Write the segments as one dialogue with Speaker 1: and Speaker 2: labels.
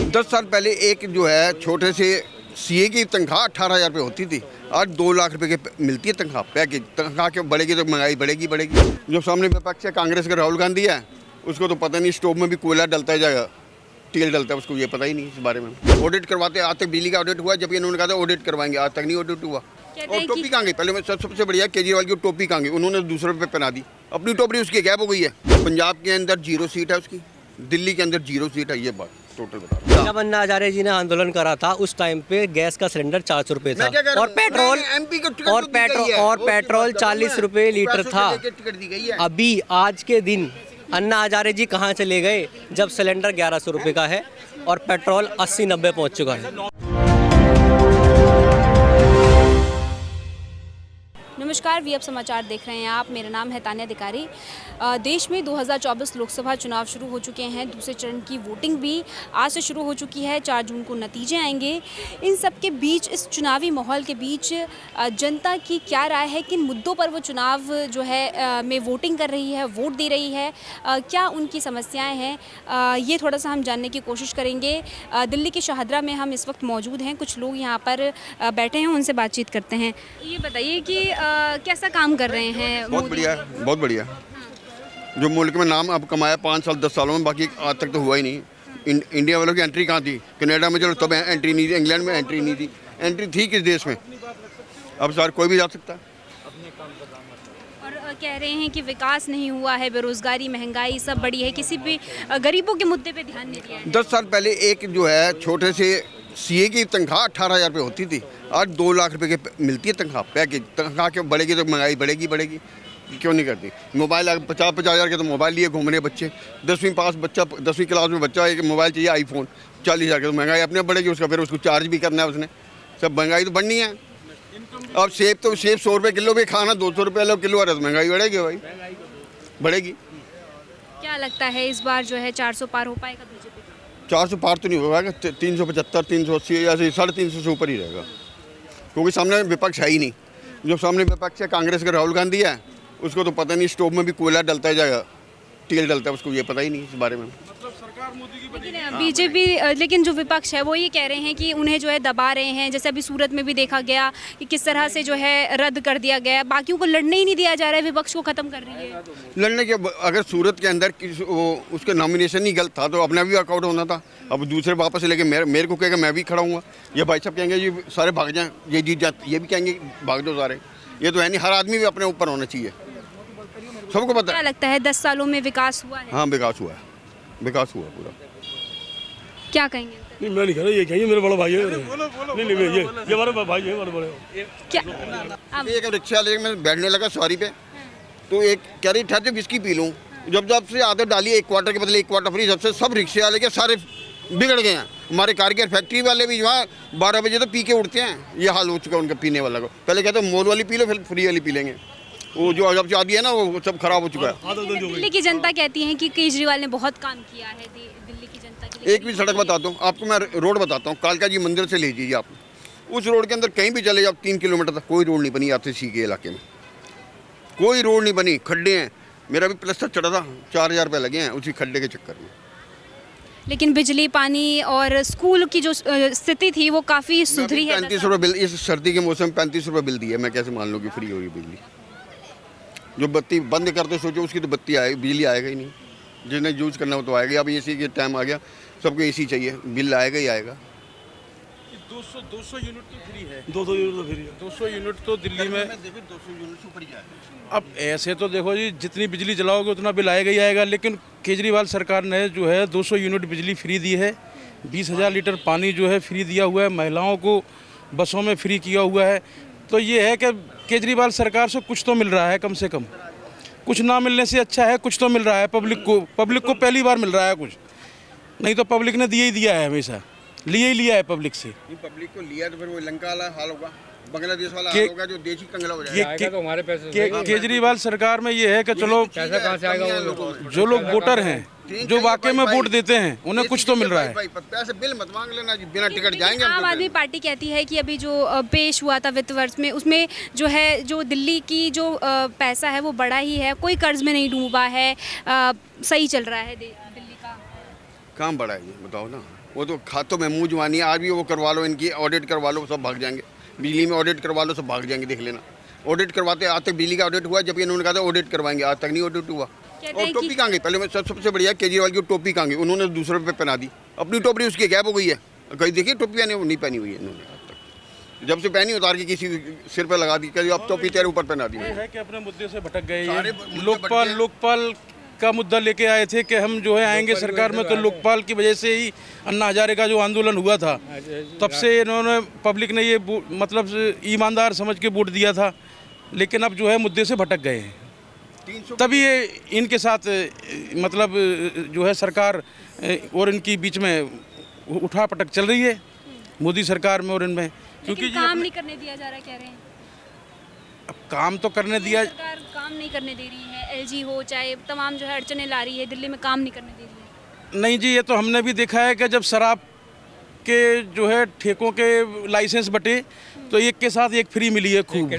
Speaker 1: 10 साल पहले एक जो है छोटे से सीए की तनख्वाह 18,000 रुपये होती थी। आज 2 लाख रुपए की मिलती है तनख्वाह। पैकेज तनख्वाह क्यों बढ़ेगी तो महंगाई बढ़ेगी। जो सामने विपक्ष है कांग्रेस का राहुल गांधी है, उसको तो पता नहीं स्टोव में भी कोयला डलता है जाएगा, तेल डलता है, उसको ये पता ही नहीं इस बारे में। ऑडिट करवाते आज तक बिजली का ऑडिट हुआ, जबकि इन्होंने कहा था ऑडिट करवाएंगे, आज तक नहीं ऑडिट हुआ। और टोपी कहाँ गई? पहले मैं सबसे बढ़िया केजरीवाल की टोपी कहाँ गई? उन्होंने दूसरे पे पहना दी, अपनी टोपी उसकी गैप हो गई है। पंजाब के अंदर 0 सीट है उसकी, दिल्ली के अंदर 0 सीट है। ये बात टोटल बता रहा हूं।
Speaker 2: जब अन्ना हजारे जी ने आंदोलन करा था उस टाइम पे गैस का सिलेंडर 400 रुपए था और पेट्रोल 40 रुपए लीटर था। अभी आज के दिन अन्ना हजारे जी कहाँ चले गए जब सिलेंडर 1100 रुपए का है और पेट्रोल 80-90 पहुंच चुका है।
Speaker 3: नमस्कार, वी अब समाचार देख रहे हैं आप। मेरा नाम है तान्या अधिकारी। देश में 2024 लोकसभा चुनाव शुरू हो चुके हैं। दूसरे चरण की वोटिंग भी आज से शुरू हो चुकी है। 4 जून को नतीजे आएंगे। इन सब के बीच, इस चुनावी माहौल के बीच जनता की क्या राय है, किन मुद्दों पर वो चुनाव जो है में वोटिंग कर रही है, वोट दे रही है, क्या उनकी समस्याएं हैं, ये थोड़ा सा हम जानने की कोशिश करेंगे। दिल्ली के शाहदरा में हम इस वक्त मौजूद हैं। कुछ लोग यहाँ पर बैठे हैं, उनसे बातचीत करते हैं। ये बताइए कि कैसा काम कर रहे हैं?
Speaker 1: बहुत बढ़िया, बहुत बढ़िया। जो मुल्क में नाम अब कमाया 5 साल 10 सालों में, बाकी आज तक तो हुआ ही नहीं। इंडिया वालों की एंट्री कहाँ थी? कनाडा में चलो तब एंट्री नहीं थी, इंग्लैंड में एंट्री नहीं थी, एंट्री थी किस देश में? अब सर कोई भी जा सकता है।
Speaker 3: और कह रहे हैं कि विकास नहीं हुआ है, बेरोजगारी, महंगाई सब बढ़ी है, किसी भी गरीबों के मुद्दे पे ध्यान नहीं दिया है।
Speaker 1: 10 साल पहले एक जो है छोटे से सीए की तनख्वाह 18,000 रुपये होती थी। आज 2 लाख रुपए की मिलती है तनख्वाह। पैकेज तनख्वाह क्यों बढ़ेगी तो महंगाई बढ़ेगी। क्यों नहीं करती? मोबाइल 50-50 हज़ार के तो मोबाइल लिए घूम रहे बच्चे। 10वीं पास बच्चा, 10वीं क्लास में बच्चा एक मोबाइल चाहिए आईफोन, 40,000 का, तो महंगाई अपने बढ़ेगी उसका, फिर उसको चार्ज भी करना है उसने। सब महंगाई तो बढ़नी है। अब सेब 100 रुपये किलो भी खाना, 200 रुपये किलो आ रहा है, तो महंगाई बढ़ेगी भाई, बढ़ेगी।
Speaker 3: क्या लगता है इस बार जो है 400 पार हो पाएगा बीजेपी?
Speaker 1: 400 पार तो नहीं होगा, 375, 380 या 350 से ऊपर ही रहेगा, क्योंकि सामने विपक्ष है ही नहीं। जो सामने विपक्ष है कांग्रेस का राहुल गांधी है, उसको तो पता नहीं स्टोव में भी कोयला डलता है जाएगा, तेल डलता है, उसको ये पता ही नहीं इस बारे में।
Speaker 3: लेकिन बीजेपी, लेकिन जो विपक्ष है वो ये कह रहे हैं कि उन्हें जो है दबा रहे हैं। जैसे अभी सूरत में भी देखा गया कि किस तरह से जो है रद्द कर दिया गया, बाकियों को लड़ने ही नहीं दिया जा रहा है, विपक्ष को खत्म कर रही है।
Speaker 1: लड़ने के अगर सूरत के अंदर उसका नॉमिनेशन ही गलत था तो अपना भी वर्कआउट होना था। अब दूसरे वापस लेके मेरे को कहेगा मैं भी खड़ा हूँ, ये भाई साहब कहेंगे जी सारे भाग जाएं, ये जीत जाते, ये भी कहेंगे भाग दो सारे। ये तो है नहीं, हर आदमी भी अपने ऊपर होना चाहिए, सबको पता है।
Speaker 3: क्या लगता है 10 सालों में विकास हुआ है?
Speaker 1: हाँ, विकास हुआ है, विकास हुआ पूरा।
Speaker 3: क्या कहेंगे?
Speaker 4: नहीं, मैं नहीं कह रहा, ये कहेंगे मेरा बड़ा भाई है। नहीं, ये हमारा भाई है, बड़े।
Speaker 3: क्या
Speaker 1: एक रिक्शा लेके मैं बैठने लगा सवारी पे, तो एक कह रही ठहर विस्की पी लूँ। जब से आदत डाली 1 क्वार्टर के बदले 1 क्वार्टर फ्री, जब से सब रिक्शे वाले के सारे बिगड़ गए हैं। हमारे कारगिल फैक्ट्री वाले भी वहाँ 12 बजे तो पी के उठते हैं, ये हाल हो चुका है उनका पीने वाला को। पहले कहते हैं मोल वाली पी लो, फिर फ्री वाली पी लेंगे। वो जो जब से आदि है ना, वो सब खराब हो चुका है।
Speaker 3: दिल्ली की जनता कहती है कि केजरीवाल ने बहुत काम किया है दिल्ली की जनता के लिए।
Speaker 1: एक भी सड़क बताता हूँ आपको, मैं रोड बताता हूँ, कालका जी मंदिर से ले लीजिए आप, उस रोड के अंदर कहीं भी चले जाओ 3 किलोमीटर तक कोई रोड नहीं बनी। आपसे सी के इलाके में कोई रोड नहीं बनी, खड्डे हैं। मेरा भी प्लस्तर चढ़ा था, 4,000 रुपये लगे हैं उसी खड्डे के चक्कर में।
Speaker 3: लेकिन बिजली, पानी और स्कूल की जो स्थिति थी वो काफ़ी सुधरी है।
Speaker 1: 35 रुपये बिल इस सर्दी के मौसम में 35 रुपये बिल दिया, मैं कैसे मान लूँ कि फ्री होगी बिजली? जो बत्ती बंद करते सोचो उसकी तो बत्ती आएगी, बिजली आएगा ही नहीं। जिन्हें यूज़ करना हो तो आएगा। अब एसी के टाइम आ गया, सबको एसी चाहिए, बिल आएगा ही आएगा।
Speaker 5: 200 यूनिट तो फ्री है।
Speaker 4: 200 यूनिट तो फ्री है।
Speaker 5: 200 यूनिट तो दिल्ली में।
Speaker 1: 200 यूनिट ऊपर ही जाएगा।
Speaker 5: अब ऐसे तो देखो जी, जितनी बिजली जलाओगे उतना बिल आएगा ही आएगा। लेकिन केजरीवाल सरकार ने जो है 200 यूनिट बिजली फ्री दी है, 20,000 लीटर पानी जो है फ्री दिया हुआ है, महिलाओं को बसों में फ्री किया हुआ है। तो ये है कि केजरीवाल सरकार से कुछ तो मिल रहा है, कम से कम। कुछ ना मिलने से अच्छा है कुछ तो मिल रहा है पब्लिक को पहली बार मिल रहा है कुछ, नहीं तो पब्लिक ने दिया ही दिया है, हमेशा लिया है पब्लिक से।
Speaker 1: पब्लिक को लिया तो फिर वो लंका वाला हाल होगा, बांग्लादेश वाला हाल होगा, जो देशी कंगला हो जाएगा।
Speaker 5: तो हमारे पैसे केजरीवाल सरकार में ये है कि चलो पैसा कहाँ से आएगा, जो लोग वोटर हैं, जो वाकई में वोट देते हैं, उन्हें कुछ तो मिल रहा है।
Speaker 1: पैसे बिल मत मांग लेना जी, बिना टिकट जाएंगे।
Speaker 3: आम आदमी पार्टी कहती है कि अभी जो पेश हुआ था वित्त वर्ष में, उसमें जो है जो दिल्ली की जो पैसा है वो बड़ा ही है, कोई कर्ज में नहीं डूबा है, सही चल रहा है दिल्ली का।
Speaker 1: काम बड़ा है ये बताओ ना। वो तो खातों में मुँह जुबानी है। आज भी वो करवा लो, इनकी ऑडिट करवा लो, सब भाग जाएंगे। बिजली में ऑडिट करवा लो, सब भाग जाएंगे, देख लेना। ऑडिट करवाते आज तक बिजली का ऑडिट हुआ, जबकि इन्होंने कहा था ऑडिट करवाएंगे, आज तक नहीं ऑडिट हुआ। और टोपी कहाँ गई? पहले सबसे बढ़िया केजरीवाल की टोपी कहाँ गई? उन्होंने दूसरे पे पहना दी, अपनी टोपी उसकी गैप हो गई है। कहीं देखिए टोपी पहने, वो नहीं पहनी हुई है इन्होंने आज तक। जब से पहनी उतार के किसी सिर पे लगा दी, कहीं अब टोपी तेरे ऊपर पहना दी।
Speaker 5: है कि अपने मुद्दे से भटक गए।
Speaker 1: सारे
Speaker 5: ये
Speaker 1: मुद्दे
Speaker 5: लोकपाल
Speaker 1: भटके।
Speaker 5: लोकपाल का मुद्दा लेके आए थे कि हम जो है आएंगे सरकार में, तो लोकपाल की वजह से ही अन्ना हजारे का जो आंदोलन हुआ था, तब से इन्होंने पब्लिक ने ये मतलब ईमानदार समझ के वोट दिया था। लेकिन अब जो है मुद्दे से भटक गए हैं, तभी ये इनके साथ मतलब जो है सरकार और इनकी बीच में उठापटक चल रही है, मोदी सरकार में और इनमें।
Speaker 3: क्योंकि काम नहीं करने दिया जा रहा, कह रहे हैं।
Speaker 5: अब काम तो करने दिया,
Speaker 3: सरकार काम नहीं करने दे रही है, एलजी हो चाहे तमाम जो है अड़चने ला रही है, दिल्ली में काम नहीं करने दे रही है।
Speaker 5: नहीं जी, ये तो हमने भी देखा है कि जब शराब के जो है ठेकों के लाइसेंस बटे तो एक के साथ एक फ्री मिली है खूब,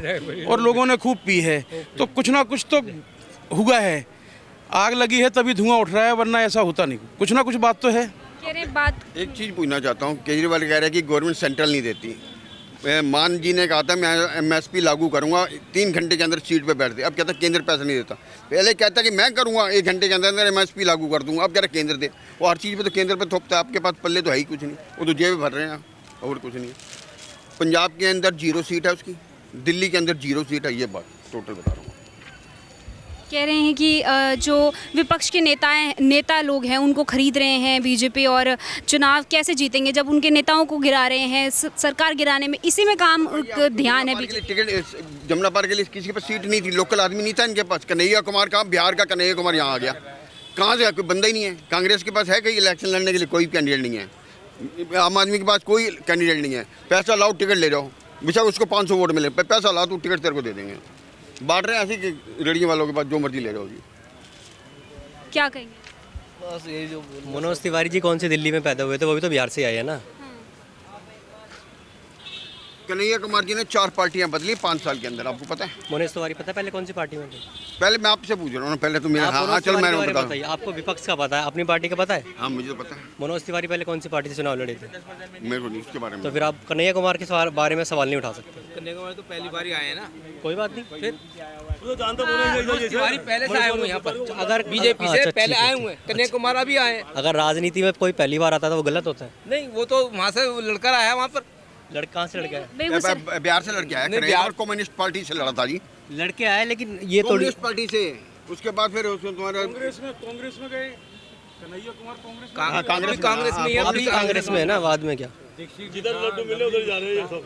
Speaker 5: और लोगों ने खूब पी है, तो कुछ ना कुछ तो हुआ है। आग लगी है तभी धुआं उठ रहा है, वरना ऐसा होता नहीं। कुछ ना कुछ बात तो है।
Speaker 3: कह रहे हैं बात।
Speaker 1: एक चीज़ पूछना चाहता हूँ, केजरीवाल कह रहे हैं कि गवर्नमेंट सेंट्रल नहीं देती। मान जी ने कहा था मैं MSP लागू करूंगा, 3 घंटे के अंदर सीट पे बैठते। अब कहता केंद्र पैसा नहीं देता। पहले कहता कि मैं करूंगा, 1 घंटे के अंदर MSP लागू कर दूंगा। अब कह रहा केंद्र दे। वो हर चीज़ पे तो केंद्र पे थोपता है, आपके पास पल्ले तो है ही कुछ नहीं, वो तो जेब भर रहे हैं और कुछ नहीं। पंजाब के अंदर 0 सीट है उसकी, दिल्ली के अंदर 0 सीट है। ये बात टोटल बता रहा हूँ।
Speaker 3: कह रहे हैं कि जो विपक्ष के नेता लोग हैं उनको खरीद रहे हैं बीजेपी, और चुनाव कैसे जीतेंगे जब उनके नेताओं को गिरा रहे हैं, सरकार गिराने में इसी में काम ध्यान है बीजेपी।
Speaker 1: टिकट जमुना पार के लिए किसी के पास सीट नहीं थी, लोकल आदमी नहीं था इनके पास। कन्हैया कुमार कहाँ? बिहार का कन्हैया कुमार यहाँ आ गया, कहाँ से? कोई बंदा ही नहीं है। कांग्रेस के पास है कहीं इलेक्शन लड़ने के लिए? कोई कैंडिडेट नहीं है। आम आदमी के पास कोई कैंडिडेट नहीं है। पैसा लाओ, टिकट ले जाओ, बेशक उसको 500 वोट मिले, पैसा लाओ तो टिकट तेरे को दे देंगे। बांट रहे हैं ऐसे कि रेडियो वालों के पास जो मर्जी ले जाओ जी।
Speaker 3: क्या कहेंगे?
Speaker 2: बस यही जो मनोज तिवारी जी कौन से दिल्ली में पैदा हुए थे, वो भी तो बिहार से आए हैं ना।
Speaker 1: कन्हैया कुमार जी ने 4 पार्टियां बदली 5 साल के अंदर, आपको पता है?
Speaker 2: मनोज तिवारी पता है पहले कौन सी पार्टी में थे?
Speaker 1: पहले मैं आपसे पूछ रहा हूँ ना, पहले तो मेरा
Speaker 2: आप
Speaker 1: हाँ
Speaker 2: मनोज
Speaker 1: चल
Speaker 2: तिवारी
Speaker 1: मैंने
Speaker 2: के बारे में
Speaker 1: बता।
Speaker 2: बताइए, आपको विपक्ष का पता है, अपनी पार्टी का पता है?
Speaker 1: हाँ मुझे तो पता है।
Speaker 2: मनोज तिवारी पहले कौन सी पार्टी से चुनाव लड़े थे?
Speaker 1: मेरे को नहीं इसके बारे में।
Speaker 2: तो फिर आप कन्हैया कुमार के बारे में सवाल नहीं उठा सकते।
Speaker 6: कन्हैया कुमार तो पहली बार ही आए हैं ना,
Speaker 2: कोई बात नहीं। फिर
Speaker 6: तिवारी पहले से आए हुए हैं यहाँ पर,
Speaker 2: अगर
Speaker 6: बीजेपी
Speaker 2: अच्छा,
Speaker 6: से पहले
Speaker 2: ठीक है,
Speaker 6: आए हुए हैं। कन्हैया कुमार अभी आए हैं।
Speaker 2: अगर राजनीति में कोई पहली बार आता था वो गलत होता है?
Speaker 6: नहीं, वो तो वहाँ से लड़कर आया वहाँ पर।
Speaker 2: लड़का कहाँ से लड़के आए?
Speaker 3: बेगूसराय
Speaker 1: बिहार से लड़के आया, बिहार कम्युनिस्ट पार्टी से लड़ा था जी।
Speaker 2: लड़के आए, लेकिन ये थोड़ी
Speaker 1: कम्युनिस्ट पार्टी से, उसके बाद फिर तुम्हारा
Speaker 5: कांग्रेस में गए। कन्हैया कुमार
Speaker 6: कांग्रेस में ही है।
Speaker 2: अभी कांग्रेस में है ना, बाद में क्या?
Speaker 4: जिधर लड्डू मिले उधर जा रहे हैं ये सब,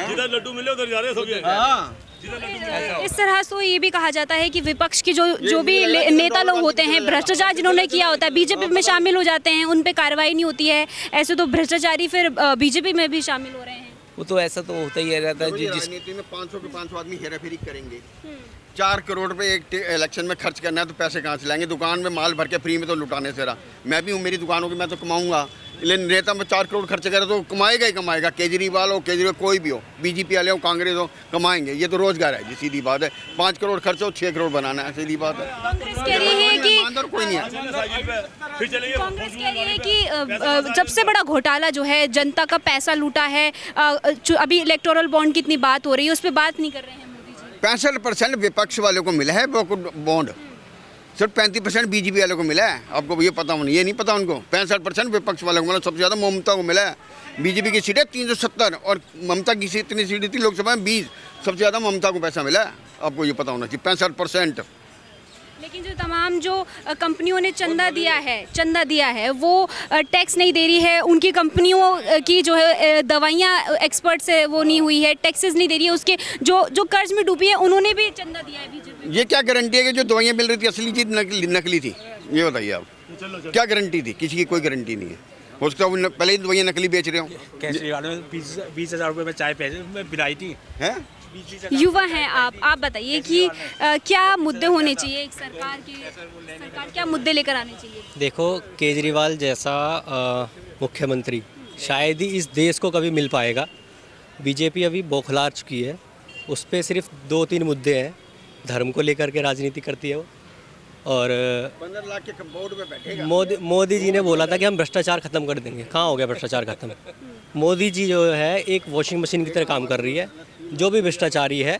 Speaker 4: जिधर लड्डू मिले उधर जा रहे हैं सब ये।
Speaker 3: इस तरह से ये भी कहा जाता है कि विपक्ष के जो भी नेता लोग होते हैं, भ्रष्टाचार जिन्होंने किया होता है बीजेपी में शामिल हो जाते हैं, उन पे कार्रवाई नहीं होती है। ऐसे तो भ्रष्टाचारी फिर बीजेपी में भी शामिल हो रहे हैं।
Speaker 6: वो तो ऐसा तो होता ही रहता है। जिस
Speaker 1: राजनीति में 500 के 500 आदमी हेराफेरी करेंगे। 4 करोड़ रुपए एक इलेक्शन में खर्च करना है तो पैसे कहाँ से लाएंगे? दुकान में माल भर के फ्री में तो लुटाने से रहा। मैं भी हूँ, मेरी दुकान होगी, मैं तो कमाऊंगा, लेकिन नेता में 4 करोड़ खर्च करे तो कमाएगा ही कमाएगा। केजरीवाल हो, केजरीवाल कोई भी हो, बीजेपी वाले हो, कांग्रेस हो, कमाएंगे। ये तो रोजगार है जी, सीधी बात है। 5 करोड़ खर्च हो, 6 करोड़ बनाना है, सीधी बात है।
Speaker 3: कांग्रेस कह रही है कि
Speaker 1: ईमानदार कोई नहीं है।
Speaker 3: कांग्रेस कह रही है कि सबसे बड़ा घोटाला जो है जनता का पैसा लूटा है। अभी इलेक्टोरल बॉन्ड की इतनी बात हो रही है, उस पर बात नहीं कर रहे हैं मोदी जी।
Speaker 1: 65% विपक्ष वालों को मिला है वो बॉन्ड, सिर्फ 35% बीजेपी वालों को मिला है। आपको ये पता होना, ये नहीं पता उनको। 65% विपक्ष वालों को मिला, सबसे ज़्यादा ममता को मिला है। बीजेपी की सीटें 370 और ममता की इतनी सीटें थी लोकसभा में 20, सबसे ज़्यादा ममता को पैसा मिला है। आपको ये पता होना चाहिए, 65%।
Speaker 3: लेकिन जो तमाम जो कंपनियों ने चंदा दिया है वो टैक्स नहीं दे रही है। उनकी कंपनियों की जो है दवाइयाँ एक्सपर्ट से वो नहीं हुई है, टैक्सेस नहीं दे रही है। उसके जो कर्ज में डूबी है उन्होंने भी चंदा दिया है बीजेपी।
Speaker 1: ये क्या गारंटी है कि जो दवाइयाँ मिल रही थी असली चीज़ नकली थी? ये बताइए आप, क्या गारंटी थी? किसी की कोई गारंटी नहीं है। हो सकता है पहले ही दवाइयाँ नकली बेच रहे हो।
Speaker 4: केजरीवाल ने 20,000 रुपये में चाय पिलाई थी।
Speaker 1: हैं?
Speaker 3: युवा हैं आप बताइए कि क्या मुद्दे होने चाहिए एक सरकार क्या मुद्दे लेकर आने चाहिए?
Speaker 2: देखो, केजरीवाल जैसा मुख्यमंत्री शायद ही इस देश को कभी मिल पाएगा। बीजेपी अभी बौखला चुकी है, उस पर सिर्फ 2-3 मुद्दे हैं। धर्म को लेकर के राजनीति करती है वो, और
Speaker 1: 15 लाख के कंपाउंड में बैठेगा।
Speaker 2: मोदी जी ने बोला था कि हम भ्रष्टाचार खत्म कर देंगे। कहाँ हो गया भ्रष्टाचार खत्म? मोदी जी जो है एक वॉशिंग मशीन की तरह काम कर रही है। जो भी भ्रष्टाचारी है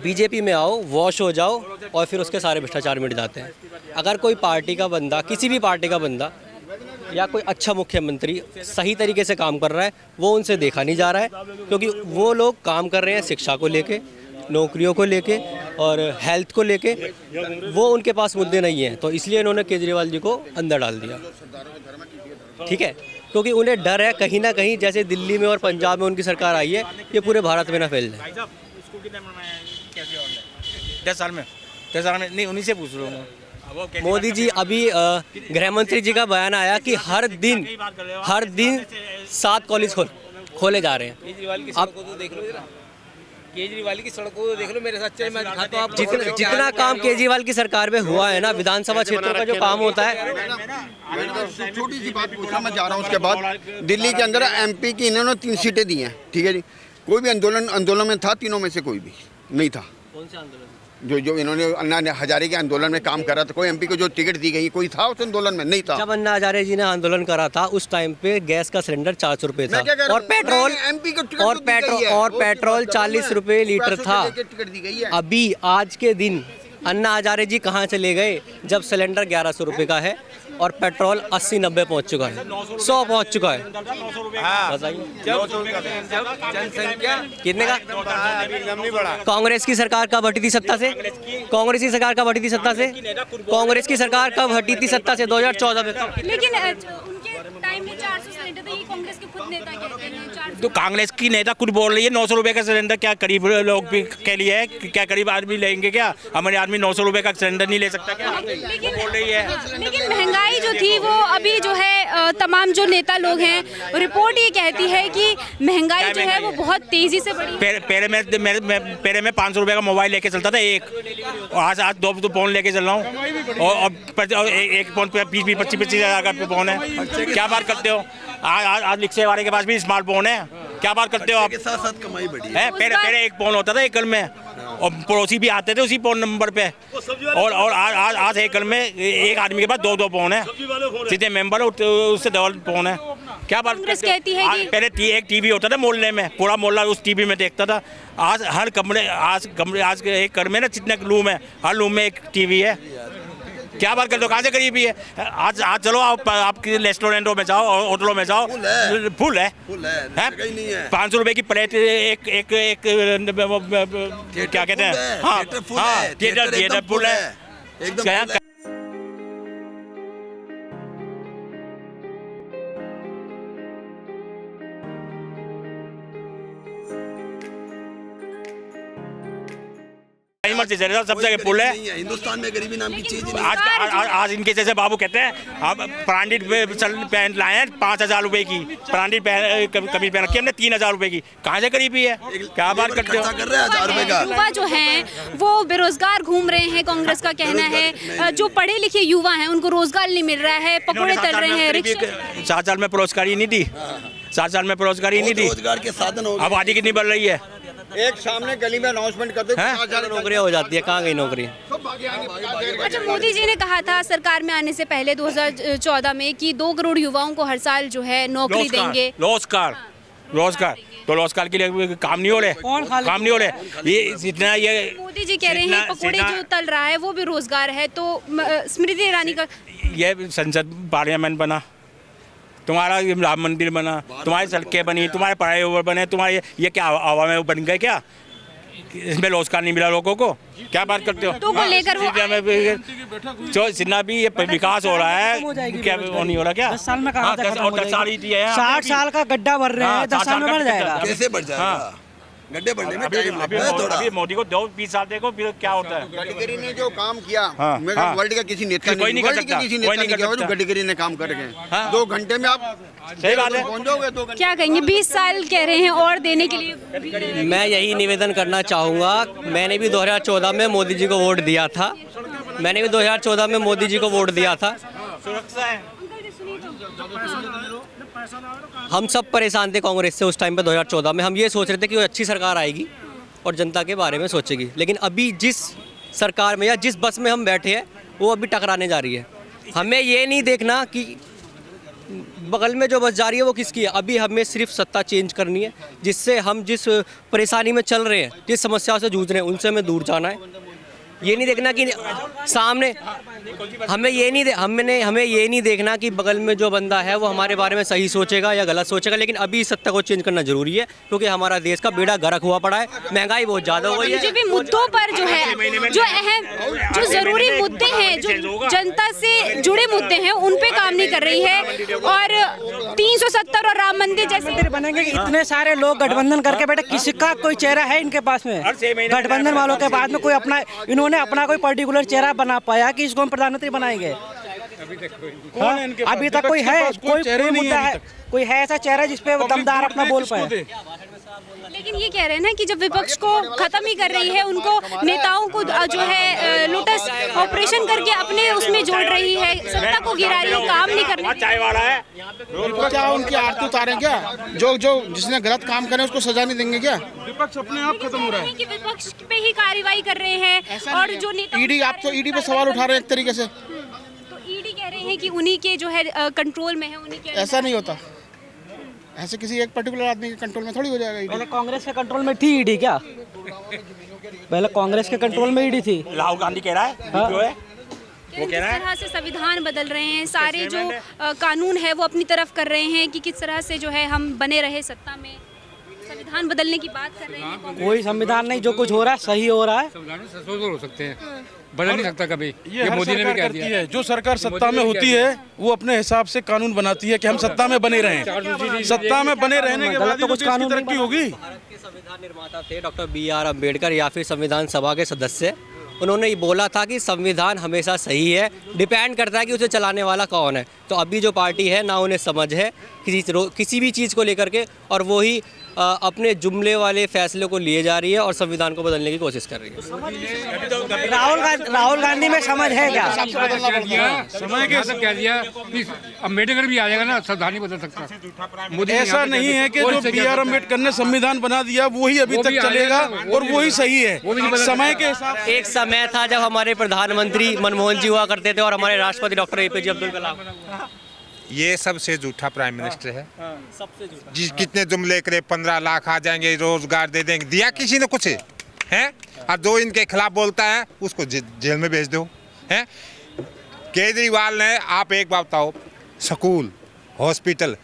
Speaker 2: बीजेपी में आओ, वॉश हो जाओ और फिर उसके सारे भ्रष्टाचार मिट जाते हैं। अगर कोई पार्टी का बंदा, किसी भी पार्टी का बंदा या कोई अच्छा मुख्यमंत्री सही तरीके से काम कर रहा है, वो उनसे देखा नहीं जा रहा है, क्योंकि वो लोग काम कर रहे हैं शिक्षा को लेके, नौकरियों को लेके और हेल्थ को लेके। वो उनके पास मुद्दे नहीं हैं, तो इसलिए इन्होंने केजरीवाल जी को अंदर डाल दिया। ठीक है, क्योंकि उन्हें डर है कहीं ना कहीं जैसे दिल्ली में और पंजाब में उनकी सरकार आई है, ये पूरे भारत में ना फैल जाए।
Speaker 6: 10 साल में नहीं, उन्हीं से पूछ रहा हूँ।
Speaker 2: मोदी जी अभी गृह मंत्री जी का बयान आया कि हर दिन 7 कॉलेज खोले जा रहे हैं।
Speaker 6: केजरीवाल की सड़कों को देख लो जरा, केजरीवाल की सड़कों को देख लो मेरे साथ। चल मैं दिखाता हूँ आपको।
Speaker 2: जितना काम केजरीवाल की सरकार में हुआ है ना, विधानसभा क्षेत्रों का जो काम होता है।
Speaker 1: छोटी सी बात पूछना मैं जा रहा हूँ। उसके बाद दिल्ली के अंदर MP की इन्होंने 3 सीटें दी हैं। ठीक है जी, कोई भी आंदोलन में था? तीनों में से कोई भी नहीं था।
Speaker 2: कौन से आंदोलन?
Speaker 1: जो इन्होंने अन्ना हजारे के आंदोलन में काम करा था, कोई MP को जो टिकट दी गई कोई था उस आंदोलन में? नहीं था।
Speaker 2: जब अन्ना हजारे जी ने आंदोलन करा था उस टाइम पे गैस का सिलेंडर 400 रुपये था और पेट्रोल 40 रुपये लीटर था।
Speaker 1: टिकट दी गई है।
Speaker 2: अभी आज के दिन अन्ना हजारे जी कहाँ चले गए जब सिलेंडर 1100 रुपये का है और पेट्रोल 80-90 पहुँच चुका है, 100 पहुँच चुका है। बताइए
Speaker 6: जनसंख्या
Speaker 2: कितने का? कांग्रेस की सरकार कब हटी थी सत्ता से? कांग्रेस की सरकार कब हटी थी सत्ता से? कांग्रेस की सरकार कब हटी थी सत्ता से? 2014 में।
Speaker 3: लेकिन उनके टाइम में 400 सिलेंडर थे, ये कांग्रेस के खुद नेता कहते हैं 400।
Speaker 6: तो कांग्रेस की नेता खुद बोल रही है 900 रुपए का सिलेंडर क्या गरीब लोग के लिए है? क्या गरीब आदमी लेंगे क्या? हमारे आदमी 900 रुपए का सिलेंडर नहीं ले सकता क्या? बोल रही है।
Speaker 3: लेकिन महंगाई जो थी वो अभी जो है तमाम जो नेता लोग हैं, रिपोर्ट ये कहती है कि महंगाई जो है वो बहुत तेजी से बढ़ी।
Speaker 6: पहले मैं 500 रुपए का मोबाइल लेके चलता था एक, आज 2 फोन लेके चल रहा हूँ और एक फोन पे 20-25 हज़ार का फोन है। क्या बात करते हो? आज रिक्शे वाले के पास भी स्मार्टफोन है। क्या बात करते हो आप?
Speaker 1: साथ साथ कमाई बढ़ी
Speaker 6: है। पहले एक फोन होता था एकल में और पड़ोसी भी आते थे उसी फोन नंबर पे, और आज एकल में एक आदमी के पास 2 फोन है। सीधे मेंबर उससे डबल फोन है। क्या बात
Speaker 3: कहती है कि
Speaker 6: पहले एक टीवी होता था मोहल्ले में, पूरा मोहल्ला उस टीवी में देखता था। आज हर कमरे आज एक घर में ना जितने रूम है, हर रूम में एक टीवी है। क्या बात करते हो? कहाँ से गरीबी है? आज चलो आपके रेस्टोरेंटों में जाओ और होटलों में जाओ, फुल है। 500 रुपए की प्लेट एक क्या कहते हैं? हाँ, थिएटर फुल है एकदम। सब जगह पुल है।
Speaker 1: हिंदुस्तान में गरीबी नाम की चीज नहीं।
Speaker 6: आज इनके जैसे बाबू कहते हैं आप ब्रांडेड पैंट लाए हैं 5,000 रुपए की, ब्रांडेड कमीज पहन रखी हमने 3,000 रुपए की। कहाँ से गरीबी है? क्या बात करते हो?
Speaker 1: कर रहे हैं 1000 रुपए का।
Speaker 3: युवा जो हैं वो बेरोजगार घूम रहे हैं, कांग्रेस का कहना है। जो पढ़े लिखे युवा हैं उनको रोजगार नहीं मिल रहा है, पकौड़े तल रहे हैं।
Speaker 6: 7 साल में बेरोजगारी नहीं थी, 7 साल में बेरोजगारी नहीं थी।
Speaker 1: रोजगार के साधन हो,
Speaker 6: आबादी कितनी बढ़ रही है?
Speaker 1: एक सामने गली में अनाउंसमेंट कर दो,
Speaker 2: नौकरियां हो जाती है। कहाँ गई नौकरी?
Speaker 3: अच्छा, मोदी जी ने कहा था सरकार में आने से पहले 2014 में कि 2 करोड़ युवाओं को हर साल जो है नौकरी देंगे।
Speaker 6: रोजगार तो रोजगार के लिए काम नहीं हो रहे, काम नहीं हो रहे। ये जितना ये
Speaker 3: मोदी जी कह रहे हैं पकौड़े जो तल रहा है वो भी रोजगार है। तो स्मृति ईरानी का
Speaker 6: ये संसद पार्लियामेंट बना, तुम्हारा राम मंदिर बना, तुम्हारी सड़कें बनी, तुम्हारे पढ़ाई ओवर बने, तुम्हारे ये क्या हवा में बन गए क्या? इसमें रोजगार नहीं मिला लोगों को? क्या बात करते हो?
Speaker 3: तो को लेकर
Speaker 6: जो जितना भी ये विकास हो रहा है क्या वो नहीं हो रहा क्या?
Speaker 7: 10 साल में कहाँ तक खत्म हो जाएगी? 60 साल का गड्ढा भर रहे हैं, 10 साल में बढ़ जाएगा।
Speaker 1: कैसे बढ़ जाएगा? गड्ढे बढ़ने में टाइम लगता है थोड़ा।
Speaker 6: अभी मोदी को 20 साल देखो फिर क्या होता है।
Speaker 1: गडकरी ने जो काम किया, वर्ल्ड का किसी नेता ने नहीं कर सकता, किसी नेता ने किया जो गडकरी ने काम करके 2 घंटे में आप
Speaker 6: सही बात है
Speaker 1: पहुंच जाओगे। 2 घंटे
Speaker 3: क्या कहेंगे? 20 साल कह रहे हैं और देने के लिए।
Speaker 2: मैं यही निवेदन करना चाहूँगा। मैंने भी 2014 में मोदी जी को वोट दिया था।
Speaker 6: सुरक्षा है।
Speaker 2: हम सब परेशान थे कांग्रेस से उस टाइम पे 2014 में। हम ये सोच रहे थे कि वो अच्छी सरकार आएगी और जनता के बारे में सोचेगी। लेकिन अभी जिस सरकार में या जिस बस में हम बैठे हैं वो अभी टकराने जा रही है। हमें ये नहीं देखना कि बगल में जो बस जा रही है वो किसकी है। अभी हमें सिर्फ सत्ता चेंज करनी है, जिससे हम जिस परेशानी में चल रहे हैं, जिस समस्या से जूझ रहे हैं, उनसे हमें दूर जाना है। ये नहीं देखना कि सामने हमें ये नहीं देखना कि बगल में जो बंदा है वो हमारे बारे में सही सोचेगा या गलत सोचेगा। लेकिन अभी इस सत्ता को चेंज करना जरूरी है, क्योंकि हमारा देश का बेड़ा गर्क हुआ पड़ा है, महंगाई बहुत ज़्यादा हो गई है।
Speaker 3: बीजेपी मुद्दों पर जो है, जो अहम, जो जरूरी मुद्दे हैं, जो जनता से जुड़े मुद्दे हैं, उन पे काम नहीं कर रही है। और 370 और राम मंदिर जैसे
Speaker 7: मंदिर बनेंगे, इतने सारे लोग गठबंधन करके बैठे, किसी का कोई चेहरा है इनके पास में? गठबंधन वालों के पास में कोई अपना, इन्होंने अपना कोई पर्टिकुलर चेहरा बना पाया कि इसको हम प्रधानमंत्री बनाएंगे? अभी तक कोई है? कोई मुद्दा है, कोई है ऐसा चेहरा जिसपे दमदार अपना बोल पाए?
Speaker 3: लेकिन ये कह रहे हैं ना कि जब विपक्ष को खत्म ही कर रही है, उनको नेताओं को जो है लोटस ऑपरेशन करके अपने उसमें जोड़ रही है, सत्ता को गिरा रही है, काम नहीं करने
Speaker 6: चाय वाला है।
Speaker 8: क्या उनकी आरती उतारें क्या? जो जिसने गलत काम करे उसको सजा नहीं देंगे क्या?
Speaker 5: विपक्ष अपने आप खत्म हो रहा है
Speaker 3: कि विपक्ष पे ही कार्रवाई कर रहे हैं। और जो नेता
Speaker 8: ईडी, आप तो ईडी पे सवाल उठा रहे हैं एक तरीके से।
Speaker 3: तो ईडी कह रहे हैं कि उन्हीं के जो है कंट्रोल में है, उन्हीं के
Speaker 8: ऐसा नहीं होता, ऐसे किसी एक पर्टिकुलर आदमी के कंट्रोल में थोड़ी हो जाएगा ईडी।
Speaker 7: पहले कांग्रेस के कंट्रोल में थी ईडी क्या? पहले कांग्रेस के कंट्रोल में ईडी थी।
Speaker 6: राहुल गांधी कह रहा है जो है वो कह रहा है।
Speaker 3: किस तरह से संविधान बदल रहे हैं, सारे जो कानून है वो अपनी तरफ कर रहे हैं कि किस तरह से जो है हम बने रहे सत्ता में, संविधान बदलने की बात कर रहे हैं।
Speaker 7: कोई संविधान नहीं, जो कुछ हो रहा है सही हो रहा है।
Speaker 9: संशोधन हो सकते हैं, बदल नहीं सकता कभी।
Speaker 5: ये
Speaker 9: मोदी ने भी कह दिया
Speaker 5: है। जो सरकार सत्ता में होती है वो अपने हिसाब से कानून बनाती है कि हम सत्ता में बने रहें। सत्ता में बने रहने के बाद कुछ कानून तरक्की होगी।
Speaker 2: भारत के संविधान निर्माता थे डॉक्टर BR अम्बेडकर या फिर संविधान सभा के सदस्य। उन्होंने ये बोला था कि संविधान हमेशा सही है, डिपेंड करता है कि उसे चलाने वाला कौन है। तो अभी जो पार्टी है ना उन्हें समझ है किसी भी चीज़ को लेकर के, और वो ही अपने जुमले वाले फैसले को लिए जा रही है और संविधान को बदलने की कोशिश कर रही है।
Speaker 7: राहुल गांधी में समझ है क्या?
Speaker 9: समय के सब कह दिया कि अम्बेडकर भी आ जाएगा ना, संविधान नहीं बदल सकता। मोदी
Speaker 5: ऐसा नहीं है कि जो BR अम्बेडकर ने संविधान बना दिया वही अभी तक चलेगा और वही सही है। समय के हिसाब
Speaker 2: एक समय था जब हमारे प्रधानमंत्री मनमोहन जी हुआ करते थे और हमारे राष्ट्रपति डॉक्टर APJ अब्दुल कलाम।
Speaker 10: ये सबसे झूठा प्राइम मिनिस्टर है।
Speaker 2: सबसे झूठा।
Speaker 10: जिस कितने जुमले करे, 15 लाख आ जाएंगे, रोजगार दे देंगे, दिया किसी ने कुछ है? और जो इनके खिलाफ बोलता है उसको जेल में भेज दो। हैं केजरीवाल ने, आप एक बात बताओ, स्कूल, हॉस्पिटल,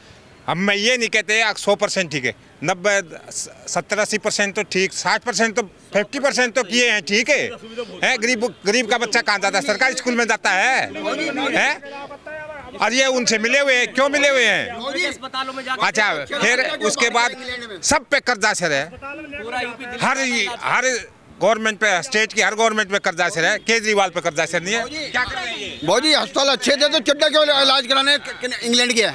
Speaker 10: अब मैं ये नहीं कहते 100% ठीक है, 90-70-80% तो ठीक, 60% तो 50% तो किए हैं, ठीक है? गरीब का बच्चा कहाँ जाता है? सरकारी स्कूल में जाता है? और ये उनसे मिले हुए हैं, क्यों मिले हुए हैं?
Speaker 2: अस्पतालों में
Speaker 10: अच्छा, फिर उसके बाद सब पे कर्जा से रहे, हर गवर्नमेंट पे, स्टेट की हर गवर्नमेंट पे कर्जा से रहे, केजरीवाल पे कर्जा से नहीं है। क्या कर रहे हैं?
Speaker 1: बहुत अस्पताल अच्छे थे तो चड्डा क्यों इलाज कराने इंग्लैंड गया?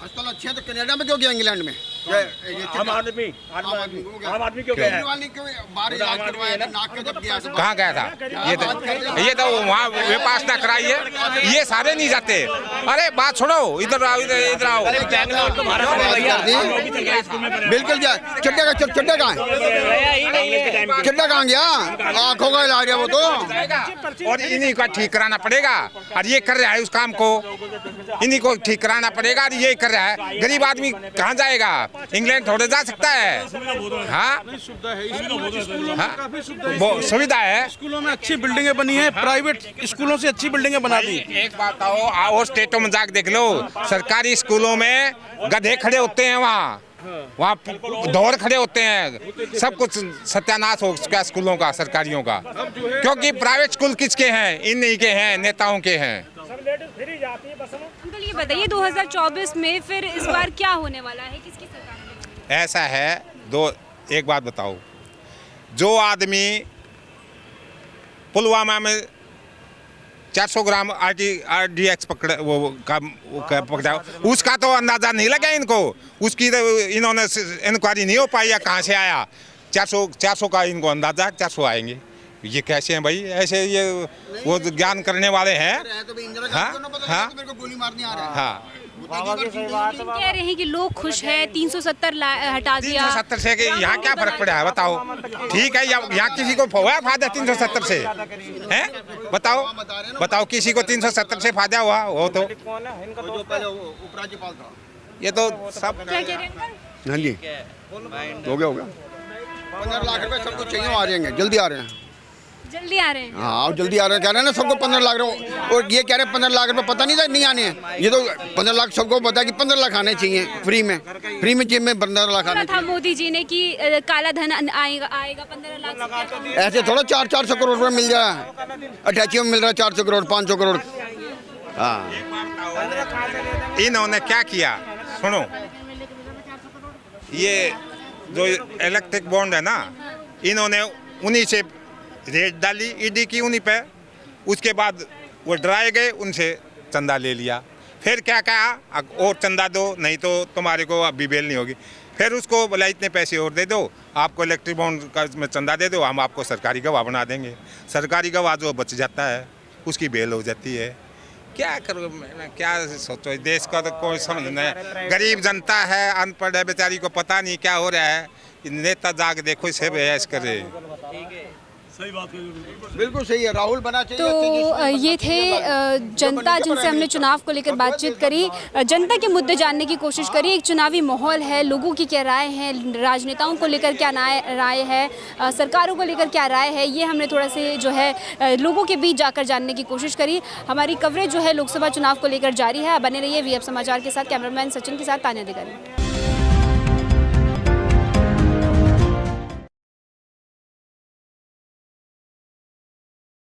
Speaker 1: अस्पताल अच्छे तो कनाडा में क्यों गया, इंग्लैंड में?
Speaker 6: आम आदमी क्यों गया है?
Speaker 10: कहाँ गया था? ये तो वहाँ विपासना कराई है, ये सारे नहीं जाते। अरे बात सुनो, इधर आओ, इधर आओ।
Speaker 1: बिल्कुल जा, चड्डा कहाँ है? चड्डा कहाँ गया? आँखों का इलाज है वो तो।
Speaker 10: और इन्हीं का ठीक कराना पड़ेगा, और ये कर रहा है उस काम को, इन्हीं को ठीक कराना पड़ेगा, और ये कर रहा है। गरीब आदमी कहाँ जाएगा? इंग्लैंड थोड़े जा सकता है? हाँ, सुविधा है।
Speaker 5: स्कूलों में अच्छी बिल्डिंगें बनी है, प्राइवेट स्कूलों से अच्छी बिल्डिंगें बना दी।
Speaker 10: एक बात आओ, स्टेटों में जाकर देख लो, सरकारी स्कूलों में गधे खड़े होते हैं, वहाँ दौर खड़े होते हैं, सब कुछ सत्यानाश हो चुका स्कूलों का, सरकारियों का। क्योंकि प्राइवेट स्कूल किसके हैं? इन्हीं के हैं, नेताओं के हैं।
Speaker 3: अंकल ये बताइए 2024 में फिर इस बार क्या होने वाला है, किसकी सरकार?
Speaker 10: ऐसा है, एक बात बताओ, जो आदमी पुलवामा में 400 ग्राम RDX पकड़ा, उसका तो अंदाजा नहीं लगा इनको, उसकी तो इन्होंने इंक्वायरी नहीं हो पाई या कहाँ से आया। 400 का इनको अंदाजा, 400 आएंगे। ये कैसे हैं भाई? ऐसे ये वो ज्ञान करने वाले हैं। हाँ,
Speaker 3: कह रहे हैं कि लोग खुश हैं, 370 हटा दिया।
Speaker 10: 370 से यहाँ क्या फर्क पड़ा है बताओ? ठीक है, यहाँ किसी को हुआ फायदा 370 से? हैं? बताओ बताओ, किसी को 370 से फायदा हुआ हो तो
Speaker 1: उपराज्यपाल था
Speaker 10: ये तो सब
Speaker 3: क्या कह रहे हैं?
Speaker 1: हाँ जी, हो गया 15 लाख रुपए सबको चाहिए, आ रहे हैं, जल्दी आ रहे हैं।
Speaker 3: जल्दी आ रहे हैं।
Speaker 1: हाँ जल्दी आ रहे हैं, कह रहे हैं ना सबको 15 लाख रुपए, और ये कह रहे हैं 15 लाख रुपए, पता नहीं था नहीं आने हैं। ये तो 15 लाख सबको पता है कि 15 लाख आने चाहिए फ्री में जेब में 15 लाख आने
Speaker 3: था मोदी जी ने कि काला धन आएगा 15 लाख से।
Speaker 1: ऐसे थोड़ा 400 करोड़ रुपए मिल जाए, अटैचियों में मिल रहा है 400 करोड़ 500 करोड़। हाँ
Speaker 10: इन्होंने क्या किया सुनो, ये जो इलेक्ट्रिक बॉन्ड है ना, इन्होंने उन्हीं से रेट डाली ईडी की उन्हीं पे, उसके बाद वो डराए गए, उनसे चंदा ले लिया, फिर क्या कहा और चंदा दो नहीं तो तुम्हारे को अभी बेल नहीं होगी, फिर उसको बोला इतने पैसे और दे दो, आपको इलेक्ट्रिक बॉन्ड का में चंदा दे दो, हम आपको सरकारी गवाह बना देंगे। सरकारी गवाह जो बच जाता है उसकी बेल हो जाती है। क्या करो, क्या सोचो, देश का तो कोई समझ नहीं, गरीब जनता है, अनपढ़ है, बेचारी को पता नहीं क्या हो रहा है, नेता जाग देखो इसे बहस करे।
Speaker 4: सही बात है,
Speaker 1: बिल्कुल सही है, राहुल बना चाहिए।
Speaker 3: तो ये थे जनता जिनसे हमने चुनाव को लेकर बातचीत करी, जनता के मुद्दे जानने की कोशिश करी। एक चुनावी माहौल है, लोगों की क्या राय है, राजनेताओं को लेकर क्या राय है, सरकारों को लेकर क्या राय है, ये हमने थोड़ा से जो है लोगों के बीच जाकर जानने की कोशिश करी। हमारी कवरेज जो है लोकसभा चुनाव को लेकर जारी है। बने रहिए वीएफ समाचार के साथ। कैमरामैन सचिन के साथ तान्या अधिकारी।